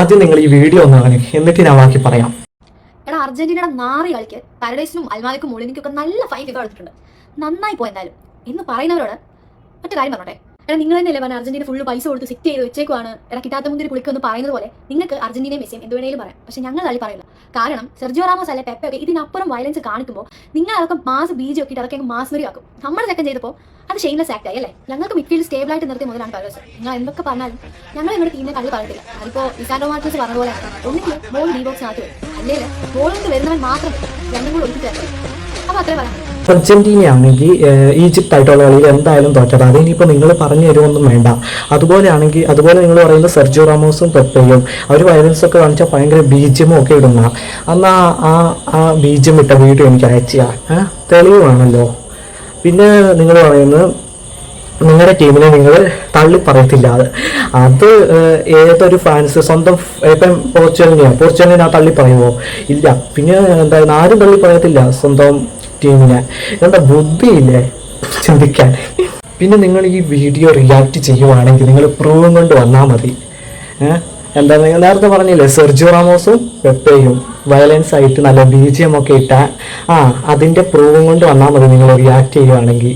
ആദ്യം നിങ്ങൾ ഈ വീഡിയോ ഒന്ന് കാണി, എന്നിട്ട് ഞാൻ ബാക്കി പറയാം. എടാ, അർജന്റീനയുടെ നാറി കളിക്ക് പാരഡൈസിനും അൽമാലിക്കും മുളിനിക്കൊക്കെ നല്ല ഫൈൻ ഫിഫ എടുത്തിട്ടുണ്ട്. നന്നായി പോയെന്തായാലും എന്ന് പറയുന്നവരോട് മറ്റു കാര്യം പറഞ്ഞോട്ടെ. എടാ, നിങ്ങൾ തന്നെയല്ലേ പറഞ്ഞ അർജന്റീന ഫുള്ള് പൈസ കൊടുത്ത് സെറ്റ് ചെയ്ത് വെച്ചേക്കുവാണ്. എടാ, കിട്ടാത്ത മുന്തിരി പുളിക്കെന്ന് പറയുന്നത് പോലെ നിങ്ങൾക്ക് അർജന്റീനയും മെസ്സിയും എന്ത് വേണേലും പറയാം. പക്ഷെ ഞങ്ങൾ തള്ളി പറയില്ല. കാരണം സെർജിയോ റാമോസ് അല്ലെ പെപ്പെ ഒക്കെ ഇതിനപ്പുറം വയലൻസ് കാണിക്കുമ്പോൾ നിങ്ങൾ അതൊക്കെ മാസ് ബീജ് ഒക്കെ ഇറക്കി മാസ് മരി ആക്കും. നമ്മുടെ സെക്കൻഡ് ചെയ്തപ്പോൾ അത് ഷെയിംലെസ് ആക്ട് ആയി അല്ലേ. ഞങ്ങൾക്ക് മിഡ്ഫീൽഡ് സ്റ്റേബിൾ ആയിട്ട് നിർത്തി മുതലാണ് പരവസം. നിങ്ങൾ എന്തൊക്കെ പറഞ്ഞാലും ഞങ്ങൾ നിങ്ങളുടെ ടീമിനെ കള്ളി പറഞ്ഞിട്ടില്ല. അതിപ്പോ ഇസാൻഡോ മാർട്ടിൻസ് പറഞ്ഞ പോലെ ഒന്നിങ്കിൽ ബോൾ ഡി ബോക്സിനകത്ത് വരും, അല്ലെങ്കിൽ ബോൾ കൊണ്ട് വരുന്നവൻ മാത്രം രണ്ടും കൂടെ ഒഴിച്ചു തരണം. അപ്പൊ അത്രേ പറയാം. അർജന്റീനയാണെങ്കിൽ ഈജിപ്ത് ആയിട്ടുള്ള കളിയിൽ എന്തായാലും തോറ്റത്. അതിനിപ്പോൾ നിങ്ങൾ പറഞ്ഞു തരുമൊന്നും വേണ്ട. അതുപോലെ നിങ്ങൾ പറയുന്ന സെർജിയോ റാമോസും പെപ്പയും അവർ വയലൻസ് ഒക്കെ കാണിച്ചാൽ ഭയങ്കര ബീജിയമും ഒക്കെ ഇടുന്ന അന്ന് ആ ബീജിയം ഇട്ട വീഡിയോ എനിക്ക് അയച്ചാ തെളിവാണല്ലോ. പിന്നെ നിങ്ങൾ പറയുന്നത് നിങ്ങളുടെ ടീമിനെ നിങ്ങൾ തള്ളി പറയത്തില്ല. അത് ഏതൊരു ഫാൻസ് സ്വന്തം ഇപ്പം പോർച്ചുഗലിനെ ആ തള്ളി പറയുമോ? ഇല്ല. പിന്നെ എന്തായാലും ആരും തള്ളി പറയത്തില്ല സ്വന്തം ടീമിനെ. എന്താ ബുദ്ധിയില്ലേ ചിന്തിക്കാൻ? പിന്നെ നിങ്ങൾ ഈ വീഡിയോ റിയാക്ട് ചെയ്യുവാണെങ്കിൽ നിങ്ങൾ പ്രൂവും കൊണ്ട് വന്നാൽ മതി. എന്താ നിങ്ങൾ നേരത്തെ പറഞ്ഞില്ലേ സെർജിയോ റാമോസും പെപ്പയും വയലൻസ് ആയിട്ട് നല്ല ബീജിയം ഒക്കെ ഇട്ടാൽ അതിൻ്റെ പ്രൂവും കൊണ്ട് വന്നാൽ മതി നിങ്ങൾ റിയാക്ട് ചെയ്യുവാണെങ്കിൽ.